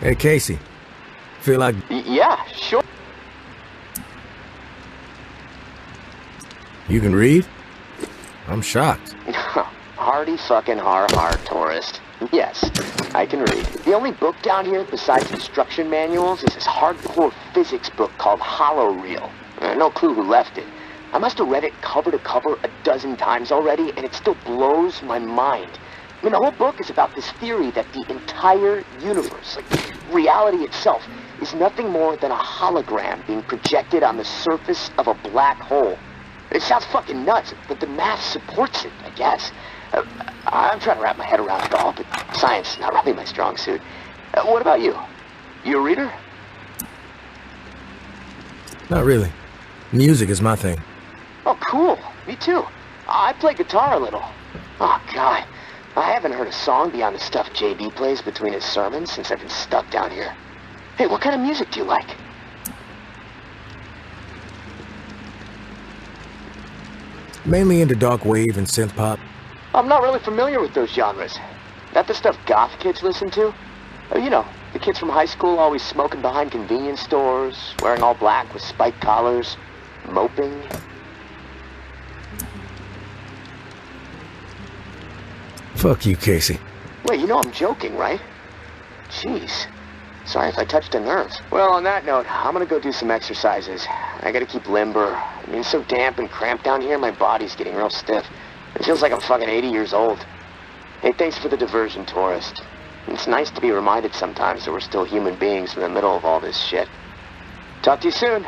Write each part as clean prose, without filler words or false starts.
Hey, Casey. Feel like... Yeah, sure. You can read? I'm shocked. Hardy fucking har, tourist. Yes, I can read. The only book down here besides instruction manuals is this hardcore physics book called Hollow Reel. No clue who left it. I must have read it cover to cover a dozen times already, and it still blows my mind. I mean, the whole book is about this theory that the entire universe, like reality itself, is nothing more than a hologram being projected on the surface of a black hole. It sounds fucking nuts, but the math supports it, I guess. I'm trying to wrap my head around it all, but science is not really my strong suit. What about you? You a reader? Not really. Music is my thing. Oh, cool. Me too. I play guitar a little. Oh, God. I haven't heard a song beyond the stuff JB plays between his sermons since I've been stuck down here. Hey, what kind of music do you like? Mainly into dark wave and synth pop. I'm not really familiar with those genres. That the stuff goth kids listen to? Oh, you know, the kids from high school always smoking behind convenience stores, wearing all black with spiked collars, moping. Fuck you, Casey. Wait, you know I'm joking, right? Jeez. Sorry if I touched a nerve. Well, on that note, I'm gonna go do some exercises. I gotta keep limber. I mean, it's so damp and cramped down here, my body's getting real stiff. It feels like I'm fucking 80 years old. Hey, thanks for the diversion, tourist. It's nice to be reminded sometimes that we're still human beings in the middle of all this shit. Talk to you soon.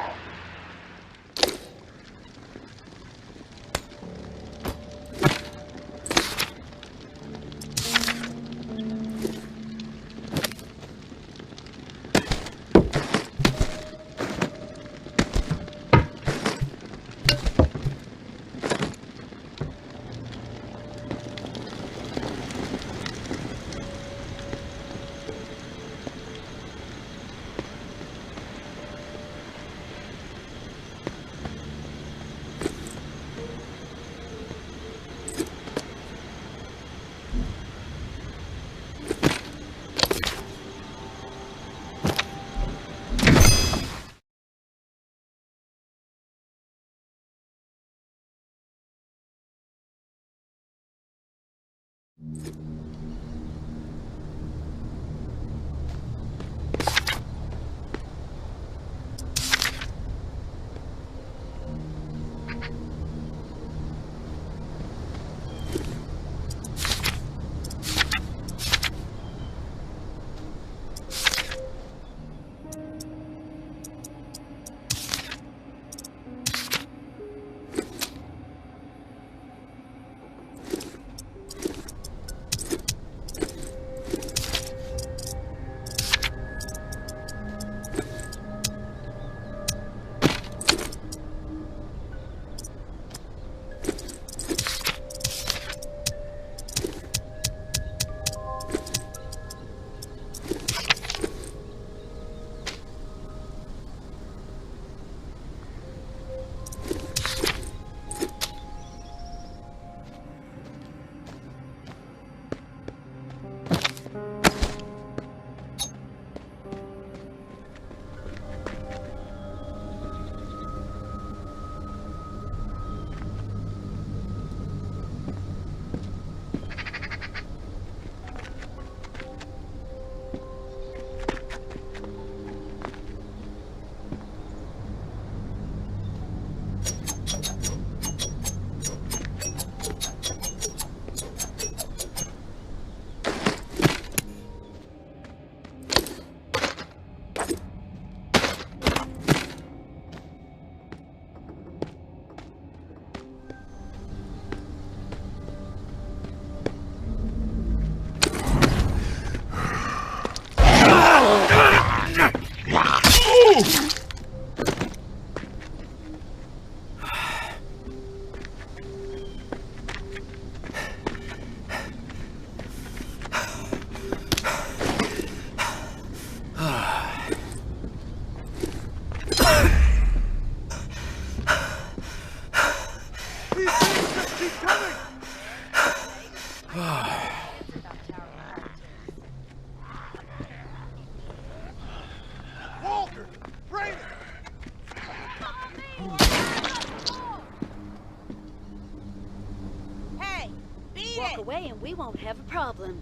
walk away and we won't have a problem.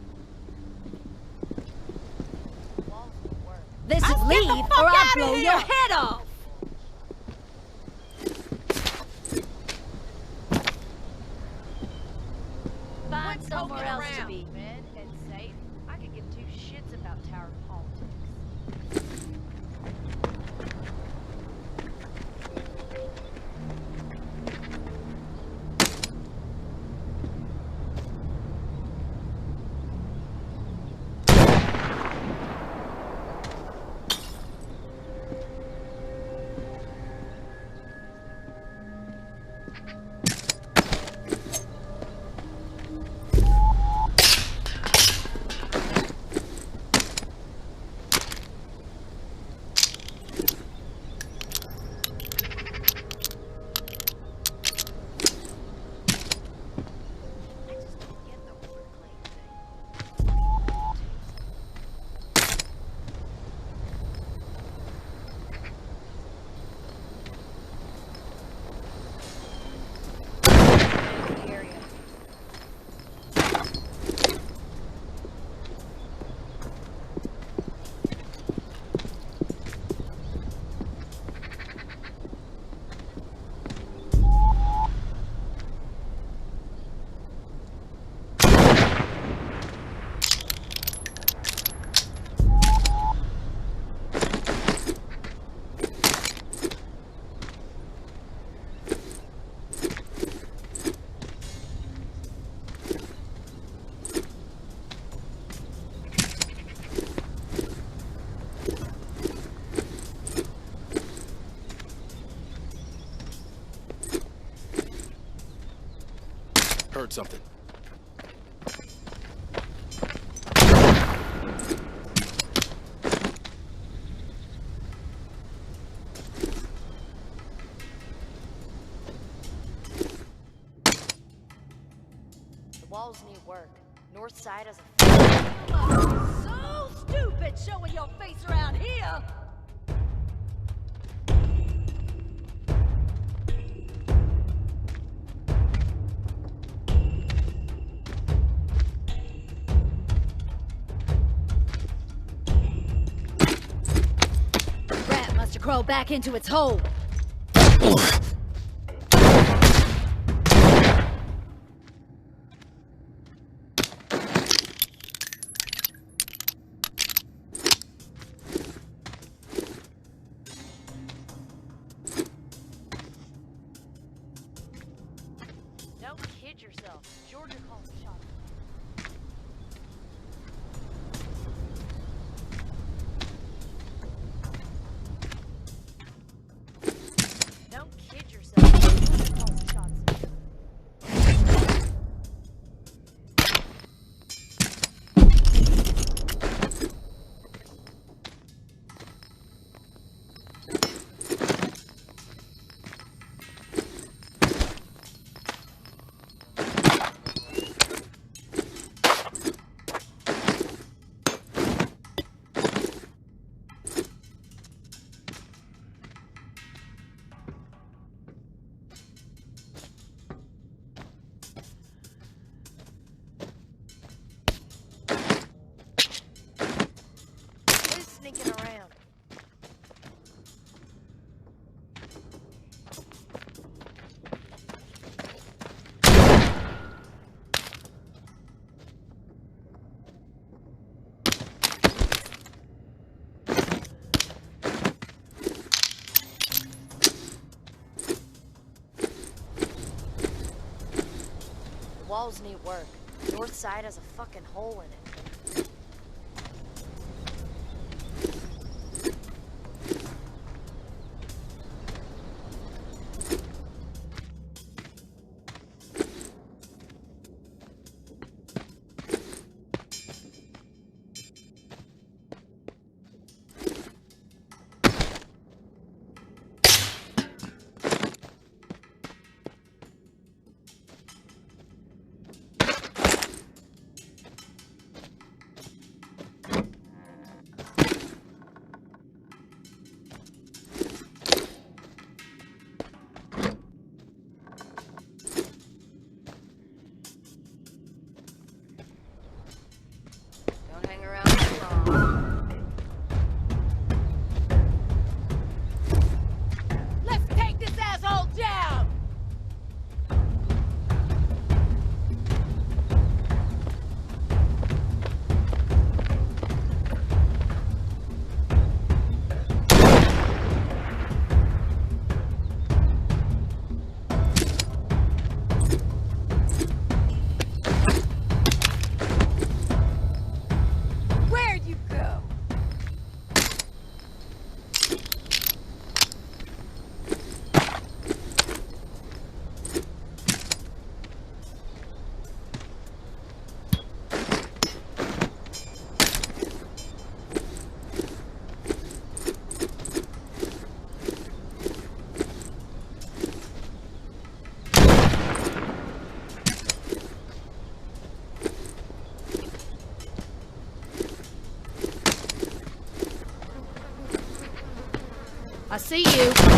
This is leave or I'll blow your head off! Find somewhere else to be. Fed and safe. I could give two shits about tower politics. Heard something. The walls need work. North side has a So stupid showing your face around here! Rat must have crawled back into its hole. Don't kid yourself. Georgia called the shot. Don't kid yourself. Georgia called the shots. Who's sneaking around? The walls need work. North side has a fucking hole in it. see you.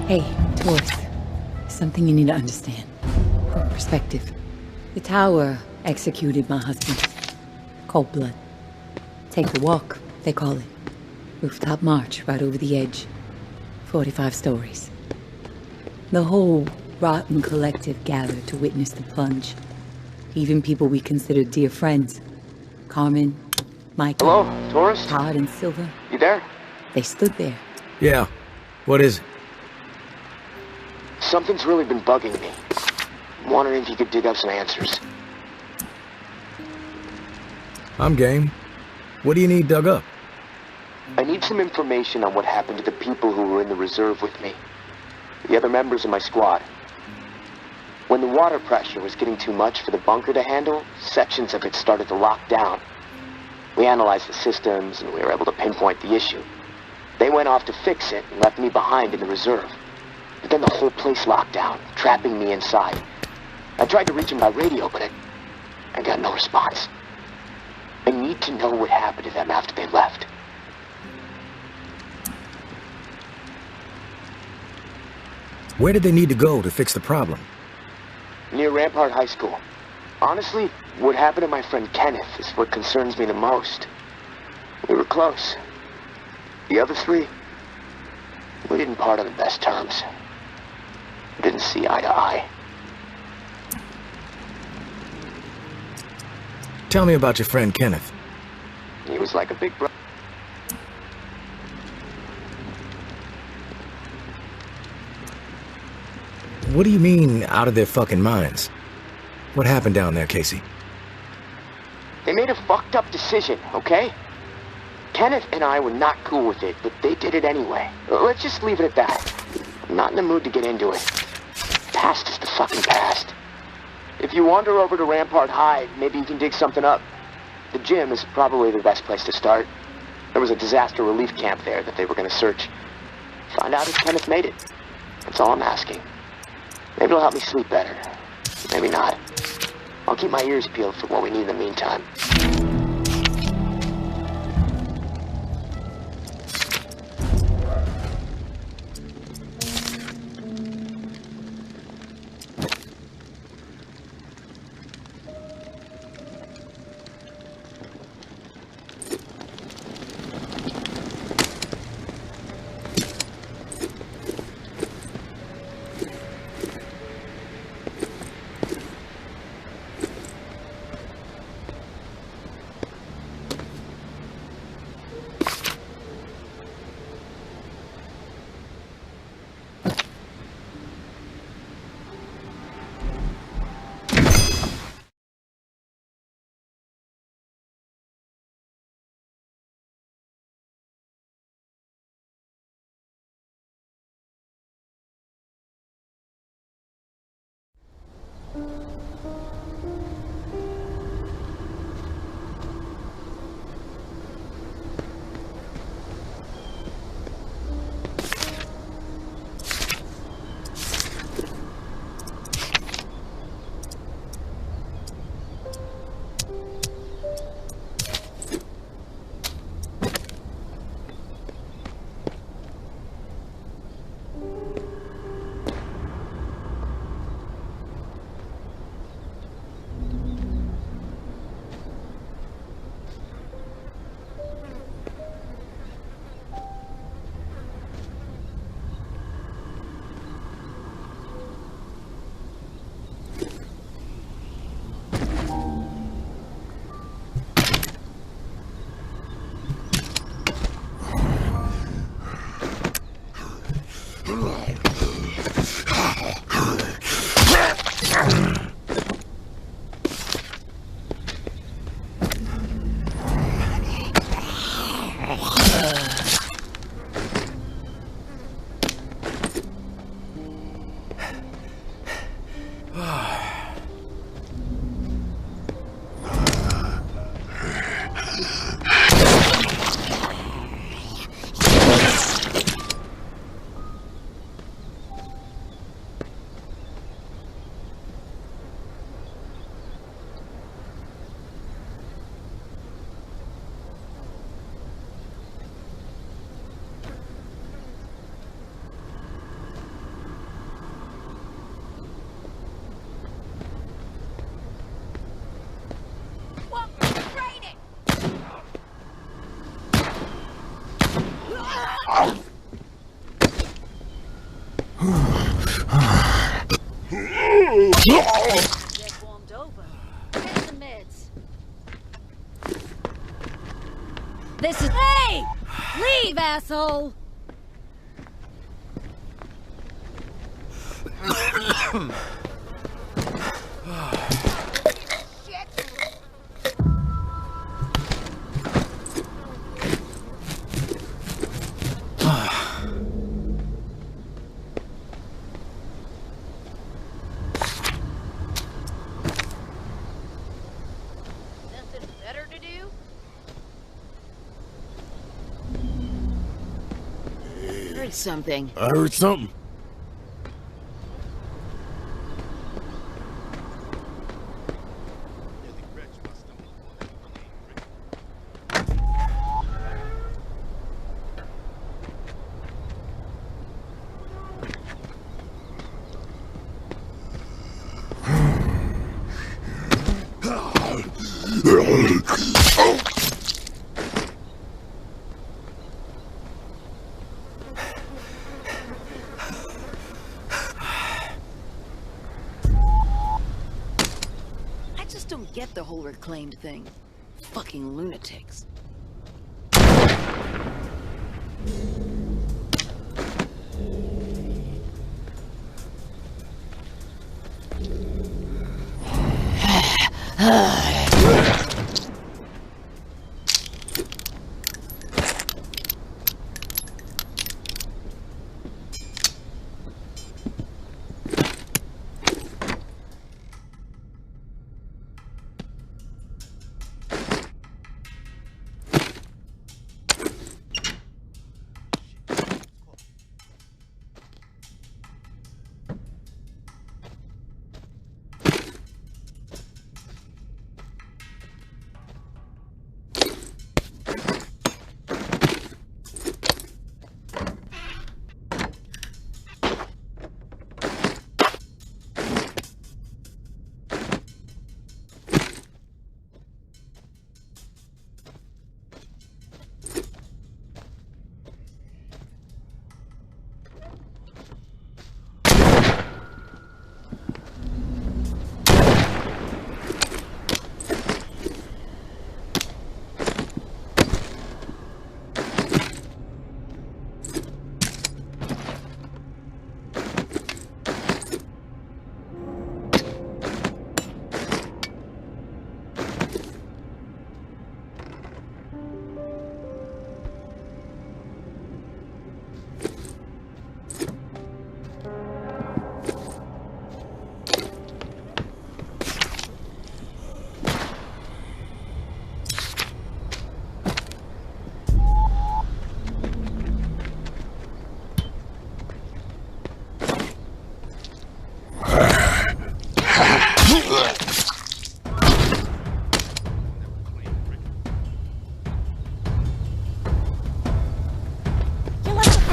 Hey, Taurus. Something you need to understand. From perspective. The tower executed my husband. Cold blood. Take the walk, they call it. Rooftop march right over the edge. 45 stories. The whole rotten collective gathered to witness the plunge. Even people we considered dear friends. Carmen, Michael, Hello, tourist? Todd, and Silva. You there? They stood there. Yeah. What is it? Something's really been bugging me. I'm wondering if you could dig up some answers. I'm game. What do you need dug up? I need some information on what happened to the people who were in the reserve with me. The other members of my squad. When the water pressure was getting too much for the bunker to handle, sections of it started to lock down. We analyzed the systems and we were able to pinpoint the issue. They went off to fix it and left me behind in the reserve. But then the whole place locked down, trapping me inside. I tried to reach them by radio, but I got no response. I need to know what happened to them after they left. Where did they need to go to fix the problem? Near Rampart High School. Honestly, what happened to my friend Kenneth is what concerns me the most. We were close. The other three, we didn't part on the best terms. We didn't see eye to eye. Tell me about your friend Kenneth. He was like a big brother. What do you mean, out of their fucking minds? What happened down there, Casey? They made a fucked up decision, okay? Kenneth and I were not cool with it, but they did it anyway. Let's just leave it at that. I'm not in the mood to get into it. Past is the fucking past. If you wander over to Rampart High, maybe you can dig something up. The gym is probably the best place to start. There was a disaster relief camp there that they were going to search. Find out if Kenneth made it. That's all I'm asking. Maybe it'll help me sleep better. Maybe not. I'll keep my ears peeled for what we need in the meantime. Get warmed over. Get the meds. This is... Hey! Leave, asshole! Nothing better to do? Heard something. I heard something. I just don't get the whole reclaimed thing. Fucking lunatics.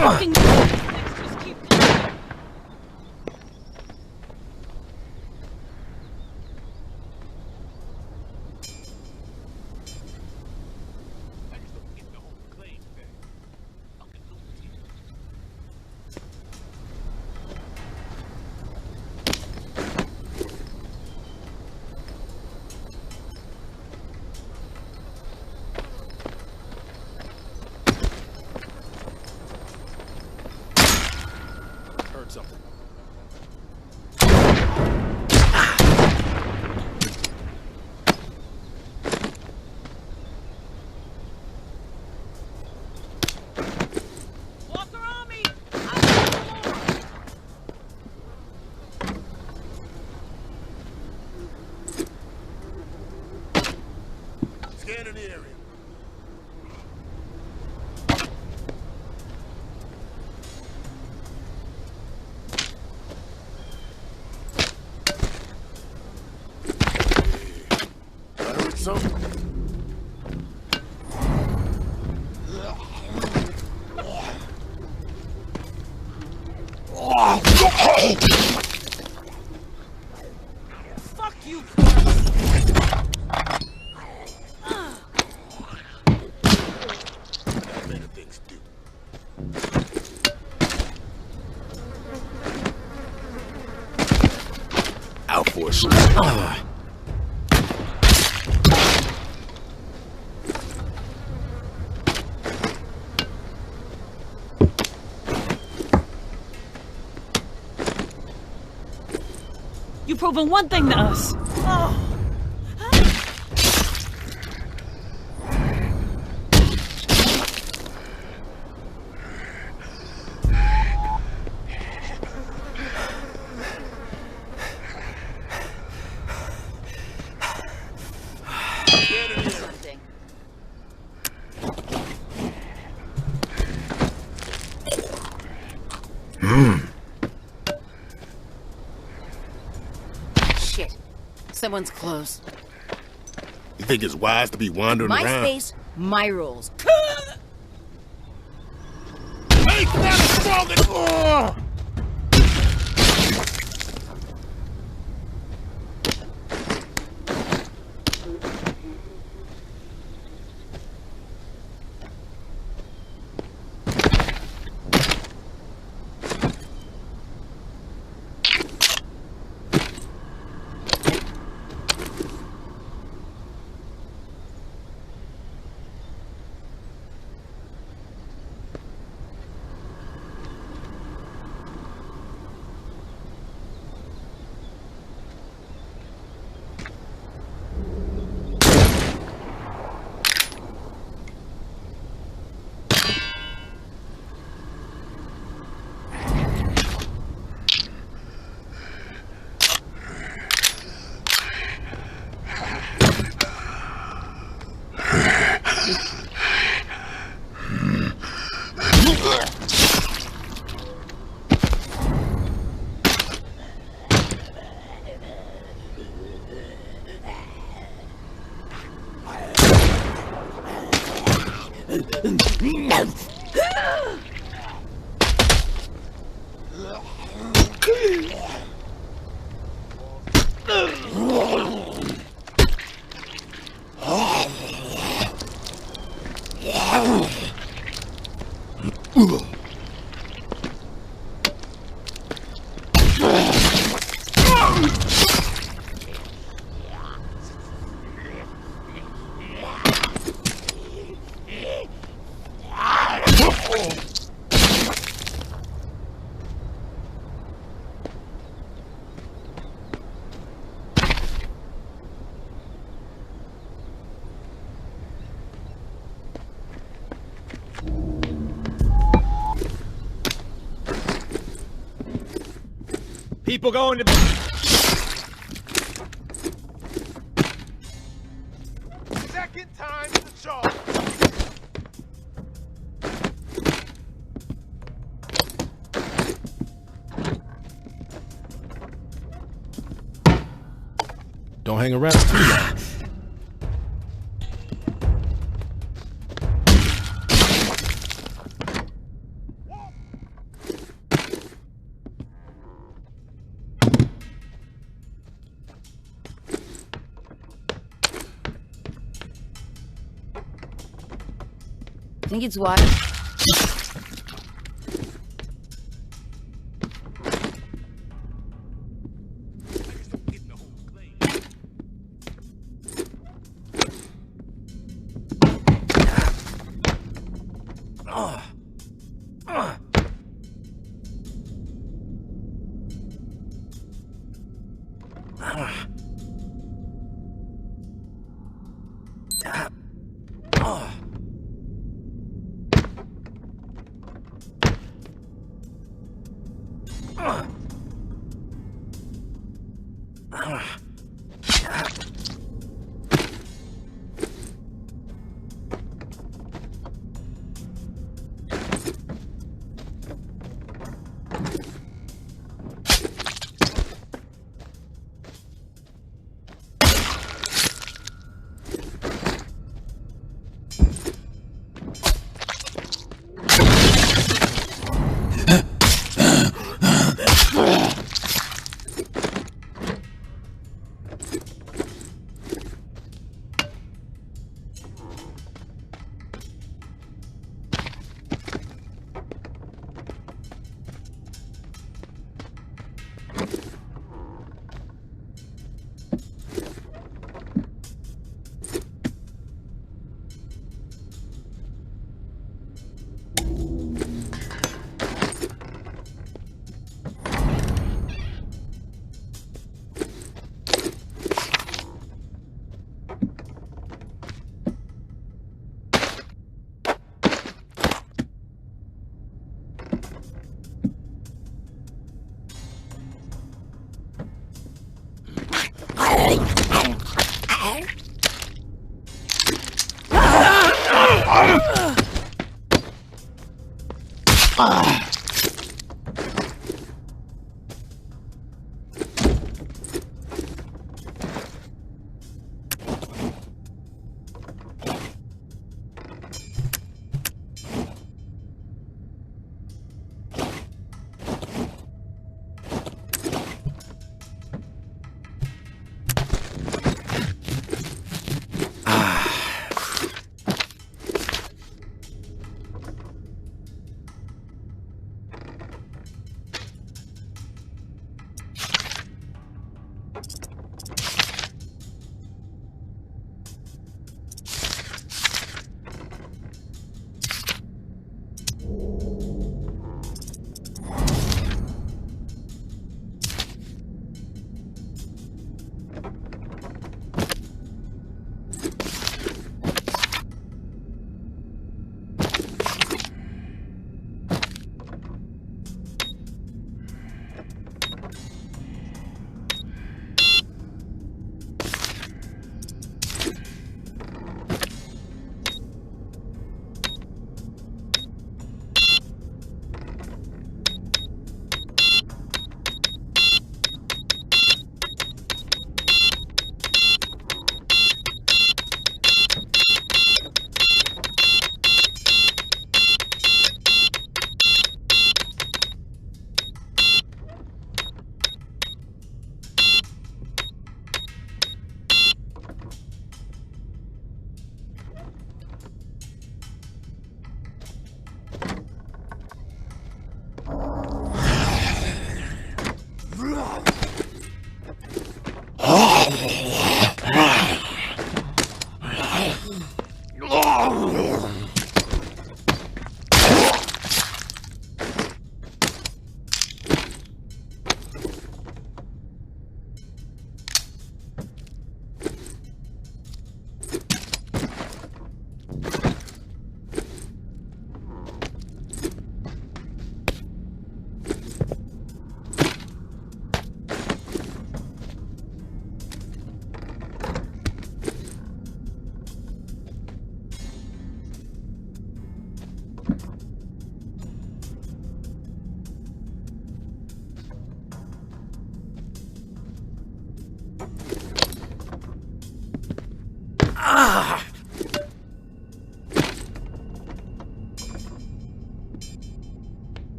Fucking... Just keep coming. Something. Walker on me! Scanning the area. Something. Fuck you! Got better things to do. Out for a swim. proven one thing to us. Something. Shit. Someone's close. You think it's wise to be wandering My around? space, my rules. Hey, not strong enough! People going to... Second time's the charm. Don't hang around too long. Think it's water.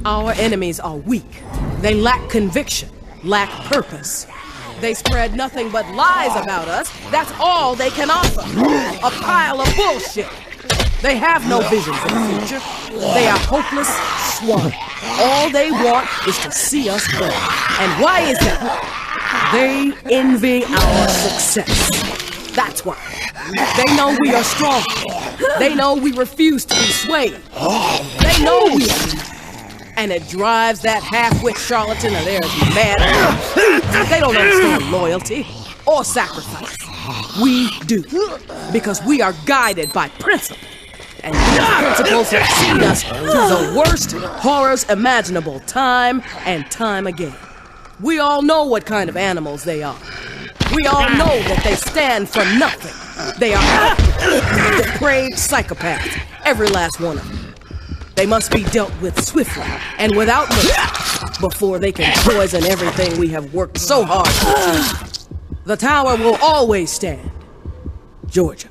Our enemies are weak. They lack conviction, lack purpose. They spread nothing but lies about us. That's all they can offer. A pile of bullshit. They have no vision for the future. They are hopeless swine. All they want is to see us burn. And why is that? They envy our success. That's why. They know we are strong. They know we refuse to be swayed. They know we are. And it drives that half-wit charlatan of theirs mad. They don't understand loyalty or sacrifice. We do. Because we are guided by principle. And these principles have seen us through the worst horrors imaginable time and time again. We all know what kind of animals they are. We all know that they stand for nothing. They are depraved psychopaths, every last one of them. They must be dealt with swiftly and without mercy before they can poison everything we have worked so hard to achieve. The tower will always stand. Georgia.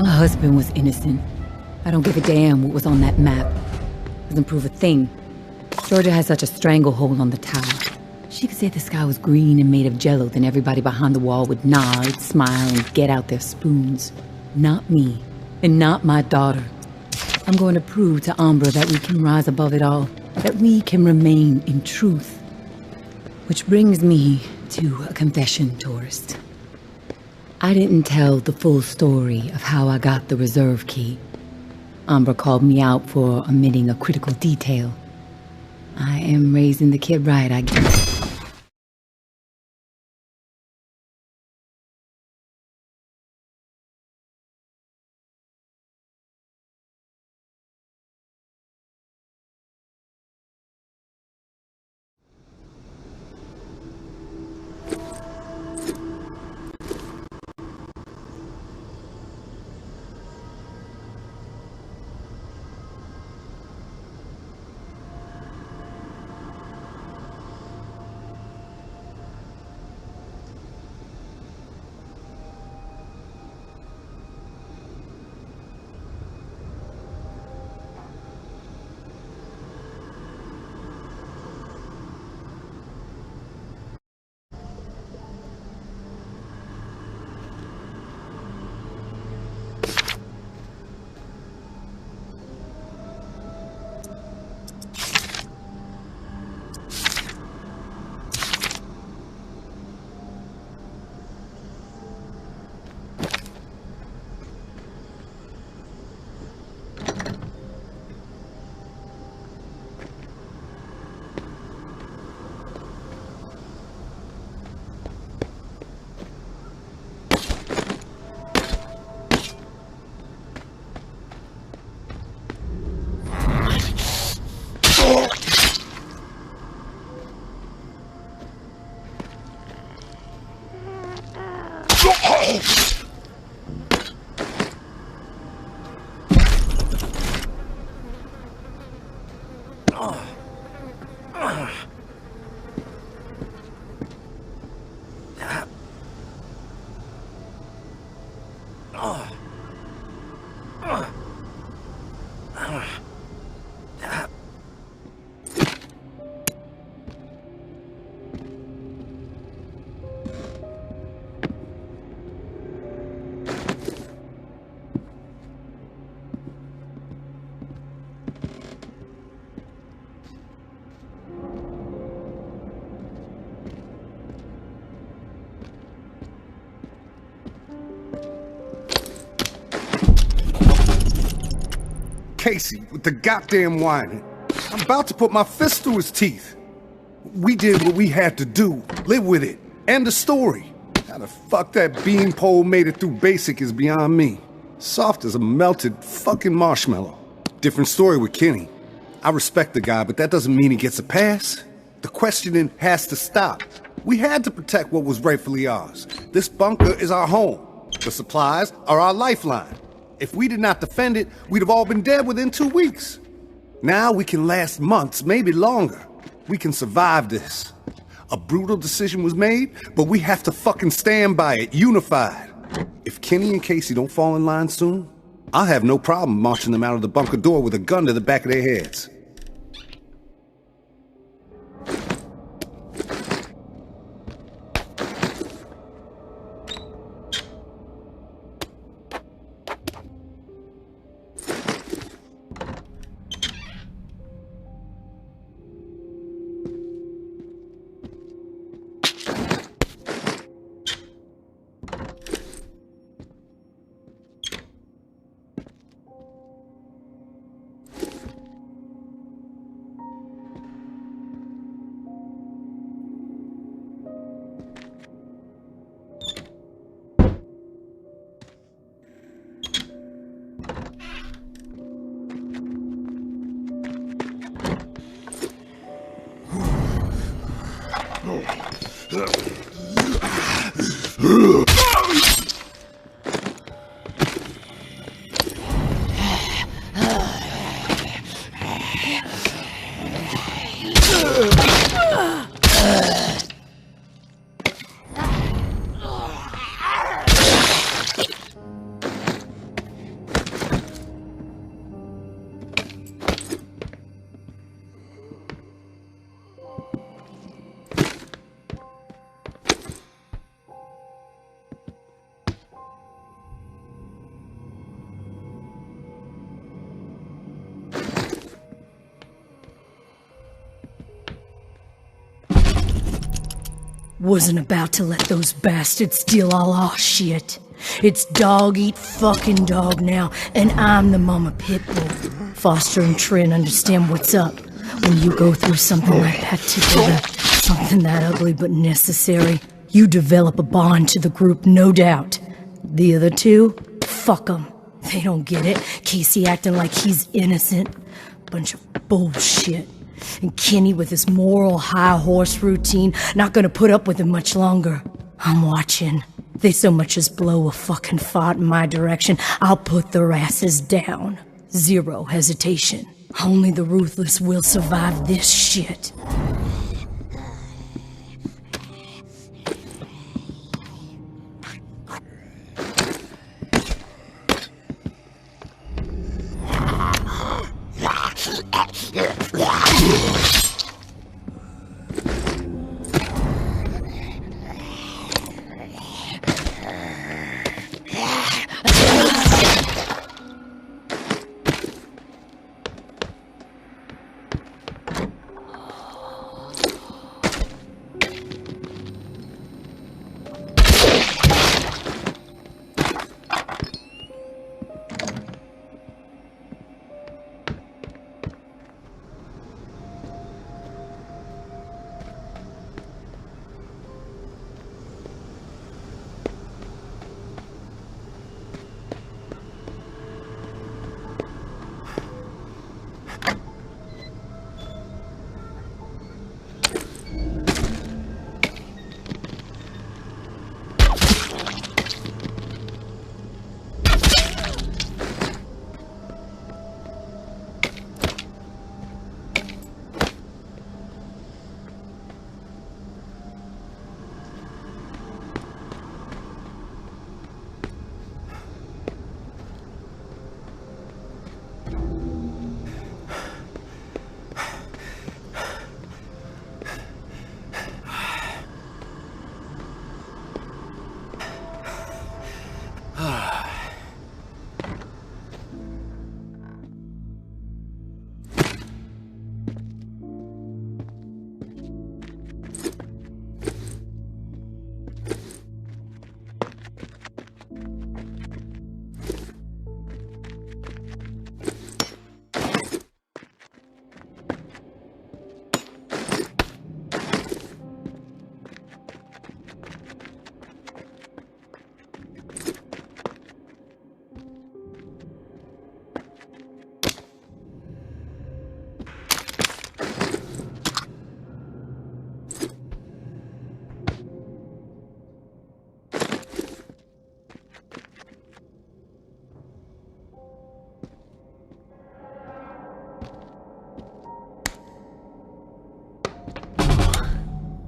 My husband was innocent. I don't give a damn what was on that map. Doesn't prove a thing. Georgia has such a stranglehold on the tower. She could say the sky was green and made of jello, then everybody behind the wall would nod, smile, and get out their spoons. Not me, and not my daughter. I'm going to prove to Umbra that we can rise above it all, that we can remain in truth. Which brings me to a confession, tourist. I didn't tell the full story of how I got the reserve key. Umbra called me out for omitting a critical detail. I am raising the kid right, I guess. Casey with the goddamn whining. I'm about to put my fist through his teeth. We did what we had to do. Live with it. End the story. How the fuck that beanpole made it through basic is beyond me. Soft as a melted fucking marshmallow. Different story with Kenny. I respect the guy, but that doesn't mean he gets a pass. The questioning has to stop. We had to protect what was rightfully ours. This bunker is our home. The supplies are our lifeline. If we did not defend it, we'd have all been dead within 2 weeks. Now we can last months, maybe longer. We can survive this. A brutal decision was made, but we have to fucking stand by it, unified. If Kenny and Casey don't fall in line soon, I'll have no problem marching them out of the bunker door with a gun to the back of their heads. Wasn't about to let those bastards steal all our shit. It's dog eat fucking dog now, and I'm the mama pit bull. Foster and Trin understand what's up when you go through something like that together. Something that ugly but necessary. You develop a bond to the group, no doubt. The other two? Fuck them. They don't get it. Casey acting like he's innocent. Bunch of bullshit. And Kenny with his moral high horse routine, not gonna put up with it much longer. I'm watching. They so much as blow a fucking fart in my direction, I'll put their asses down. Zero hesitation. Only the ruthless will survive this shit.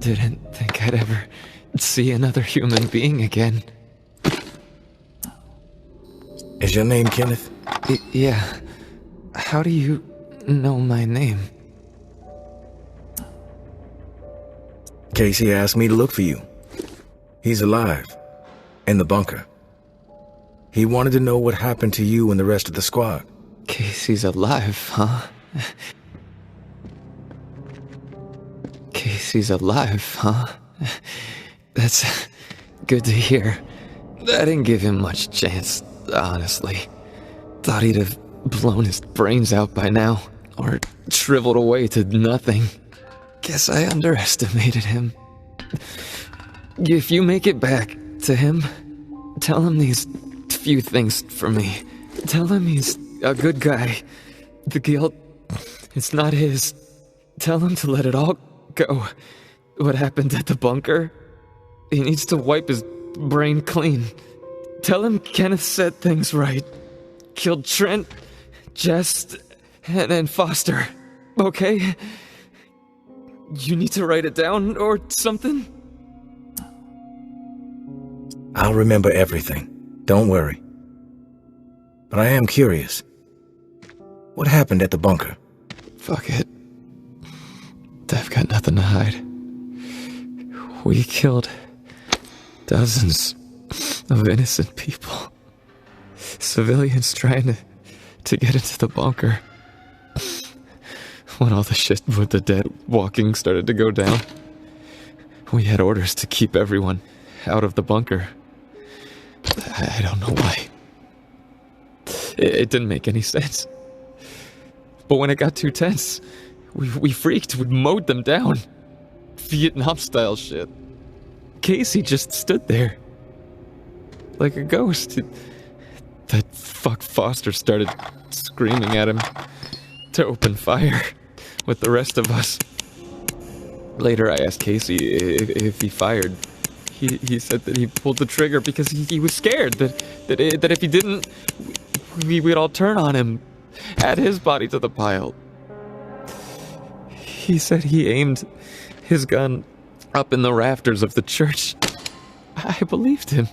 didn't think I'd ever see another human being again. Is your name Kenneth? Yeah. How do you know my name? Casey asked me to look for you. He's alive. In the bunker. He wanted to know what happened to you and the rest of the squad. Casey's alive, huh? Casey's alive, huh? That's good to hear. I didn't give him much chance, honestly. Thought he'd have blown his brains out by now, or shriveled away to nothing. Guess I underestimated him. If you make it back to him, tell him these few things for me. Tell him he's a good guy. The guilt, it's not his. Tell him to let it all go. What happened at the bunker? He needs to wipe his brain clean. Tell him Kenneth said things right. Killed Trent, Jess, and Foster. Okay? You need to write it down or something? I'll remember everything. Don't worry. But I am curious. What happened at the bunker? Fuck it. I've got nothing to hide. We killed dozens of innocent people. Civilians trying to get into the bunker. When all the shit with the dead walking started to go down, we had orders to keep everyone out of the bunker. I don't know why. It didn't make any sense. But when it got too tense, we freaked. We mowed them down. Vietnam-style shit. Casey just stood there. Like a ghost. That fuck Foster started screaming at him to open fire with the rest of us. Later I asked Casey if he fired. He said that he pulled the trigger because he was scared that if he didn't, we'd all turn on him, add his body to the pile. He said he aimed his gun up in the rafters of the church. I believed him.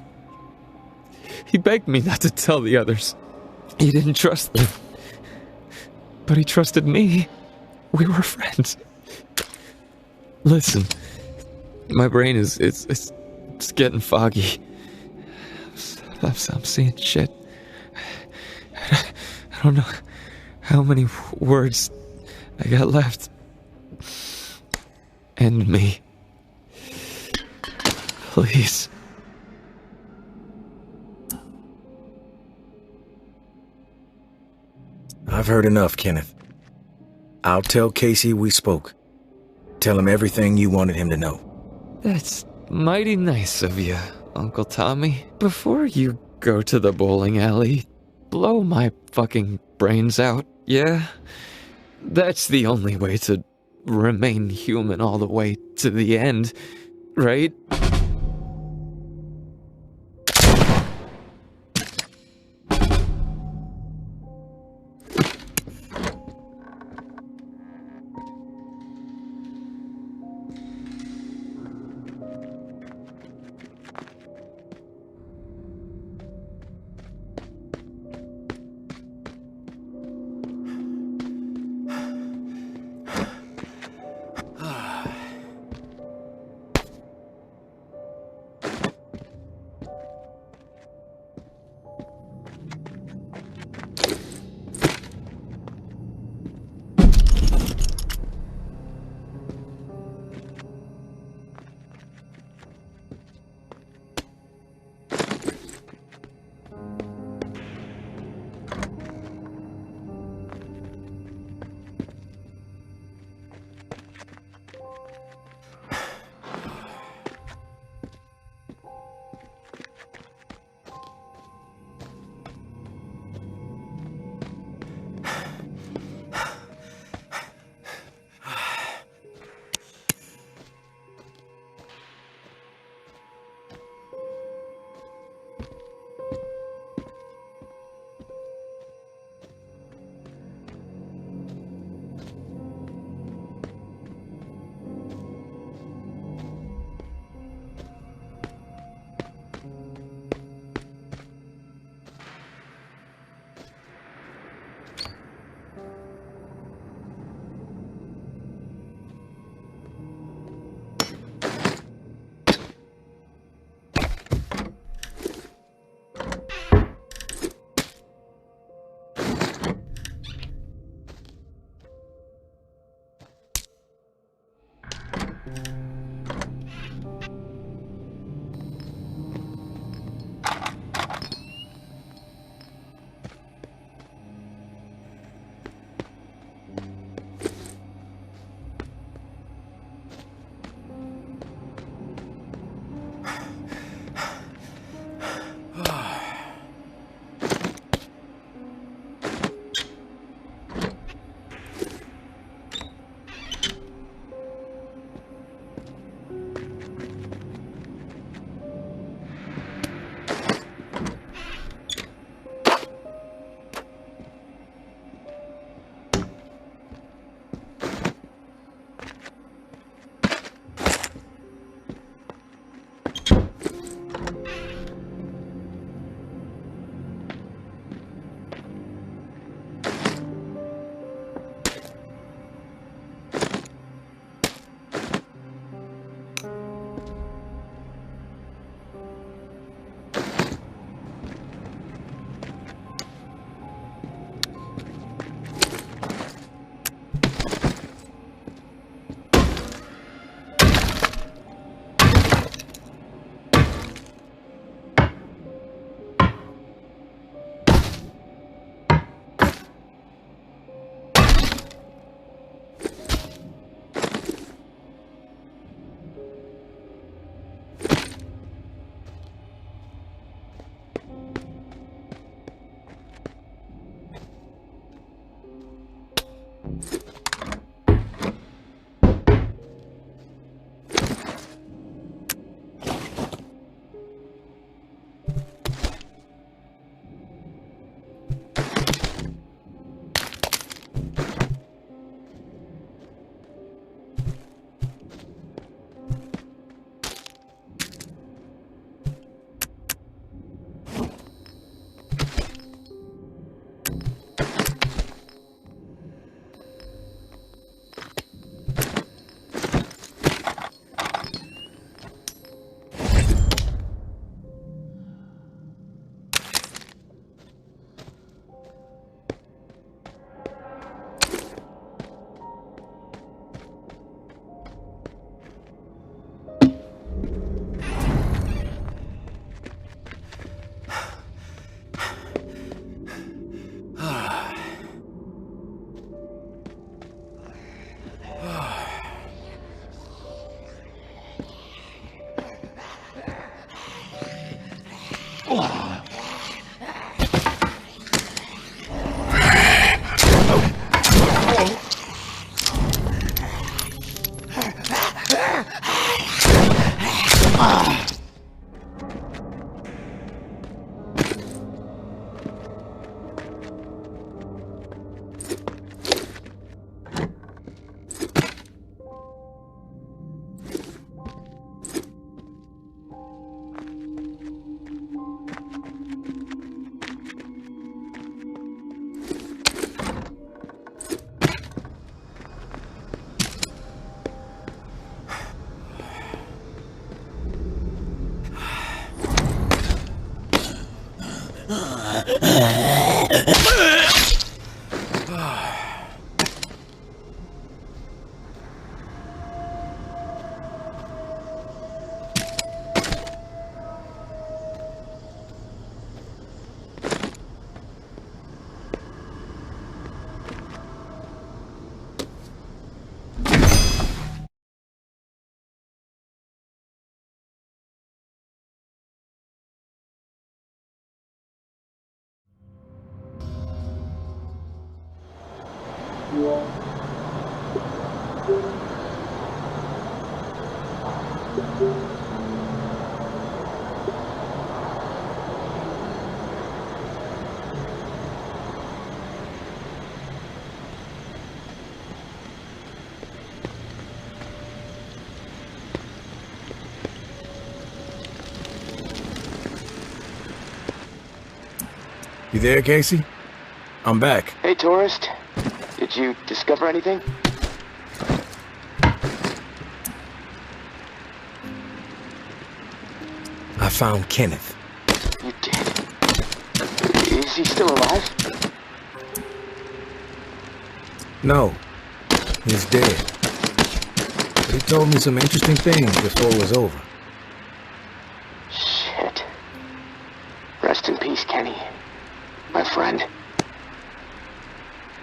He begged me not to tell the others. He didn't trust them. But he trusted me. We were friends. Listen, my brain is getting foggy. I'm seeing shit. I don't know how many words I got left. End me. Please. I've heard enough, Kenneth. I'll tell Casey we spoke. Tell him everything you wanted him to know. That's mighty nice of you, Uncle Tommy. Before you go to the bowling alley, blow my fucking brains out, yeah? That's the only way to remain human all the way to the end, right? You there, Casey? I'm back. Hey, tourist. Did you discover anything? I found Kenneth. You did? Is he still alive? No, he's dead. He told me some interesting things before it was over. Shit. Rest in peace, Kenny. My friend.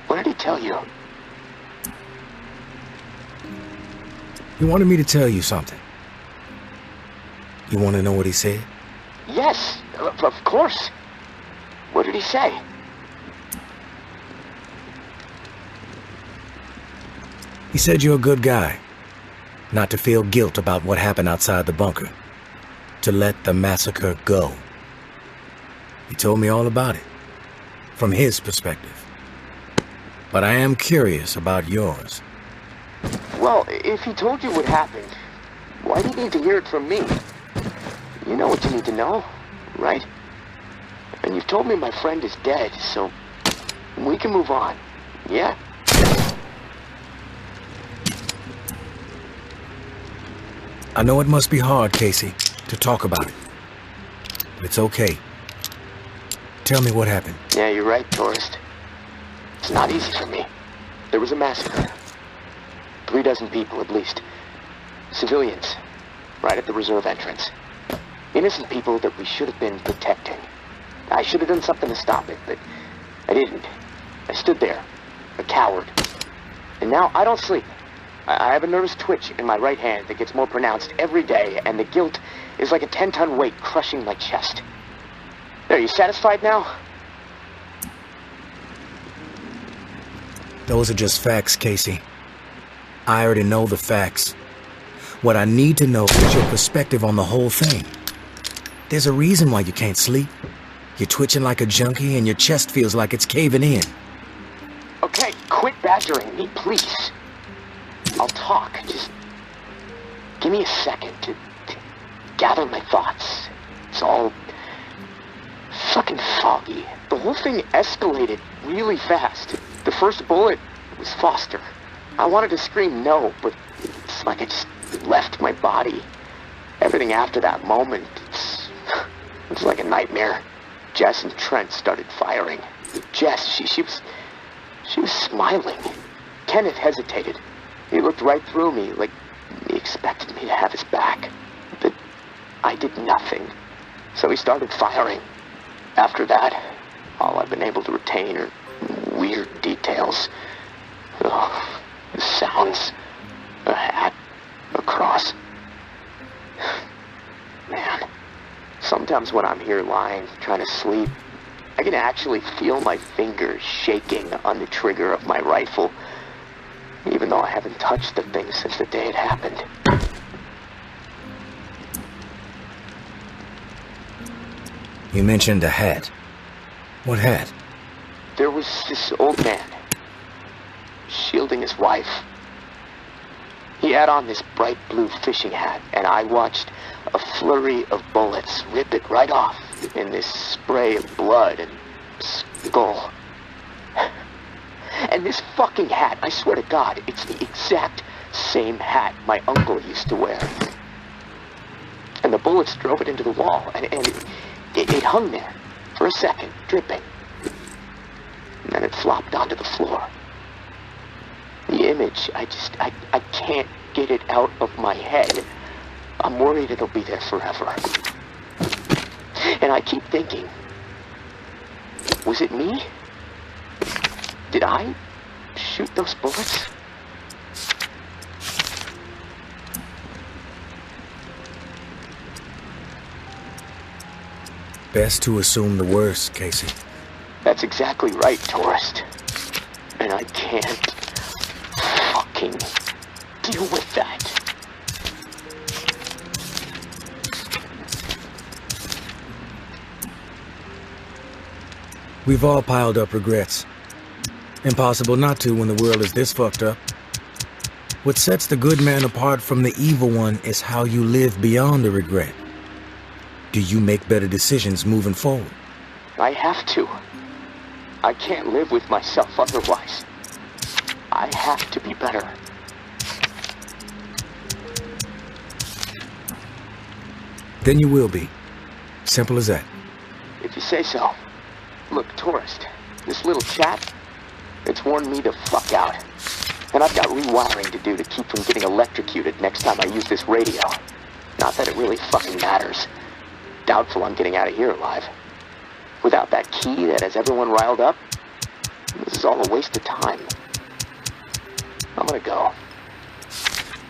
What did he tell you? He wanted me to tell you something. You want to know what he said? Yes, of course. What did he say? He said you're a good guy. Not to feel guilt about what happened outside the bunker. To let the massacre go. He told me all about it. From his perspective. But I am curious about yours. Well, if he told you what happened, why do you need to hear it from me? You know what you need to know, right? And you've told me my friend is dead, so we can move on, yeah? I know it must be hard, Casey, to talk about it. But it's okay. Tell me what happened. Yeah, you're right, tourist. It's not easy for me. There was a massacre. 3 dozen people, at least. Civilians. Right at the reserve entrance. Innocent people that we should have been protecting. I should have done something to stop it, but I didn't. I stood there, a coward. And now I don't sleep. I have a nervous twitch in my right hand that gets more pronounced every day, and the guilt is like a 10-ton weight crushing my chest. Are you satisfied now? Those are just facts, Casey. I already know the facts. What I need to know is your perspective on the whole thing. There's a reason why you can't sleep. You're twitching like a junkie and your chest feels like it's caving in. Okay, quit badgering me, please. I'll talk. Just give me a second to gather my thoughts. It's all fucking foggy. The whole thing escalated really fast. The first bullet was Foster. I wanted to scream no, but it's like I just left my body. Everything after that moment, it's like a nightmare. Jess and Trent started firing. Jess, she was smiling. Kenneth hesitated. He looked right through me, like he expected me to have his back. But I did nothing. So he started firing. After that, all I've been able to retain are weird details. Oh, the sounds, a hat, a cross. Man, sometimes when I'm here lying, trying to sleep, I can actually feel my fingers shaking on the trigger of my rifle, even though I haven't touched the thing since the day it happened. You mentioned a hat. What hat? There was this old man, shielding his wife. He had on this bright blue fishing hat, and I watched a flurry of bullets rip it right off in this spray of blood and skull. And this fucking hat, I swear to God, it's the exact same hat my uncle used to wear. And the bullets drove it into the wall, and it hung there for a second, dripping. And then it flopped onto the floor. The image, I can't get it out of my head. I'm worried it'll be there forever. And I keep thinking, was it me? Did I shoot those bullets? Best to assume the worst, Casey. That's exactly right, tourist. And I can't fucking deal with that. We've all piled up regrets. Impossible not to when the world is this fucked up. What sets the good man apart from the evil one is how you live beyond the regret. Do you make better decisions moving forward? I have to. I can't live with myself otherwise. I have to be better. Then you will be. Simple as that. If you say so. Look, tourist, this little chat, it's worn me the fuck out. And I've got rewiring to do to keep from getting electrocuted next time I use this radio. Not that it really fucking matters. Doubtful I'm getting out of here alive. Without that key that has everyone riled up, this is all a waste of time. I'm gonna go.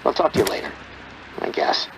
I'll talk to you later, I guess.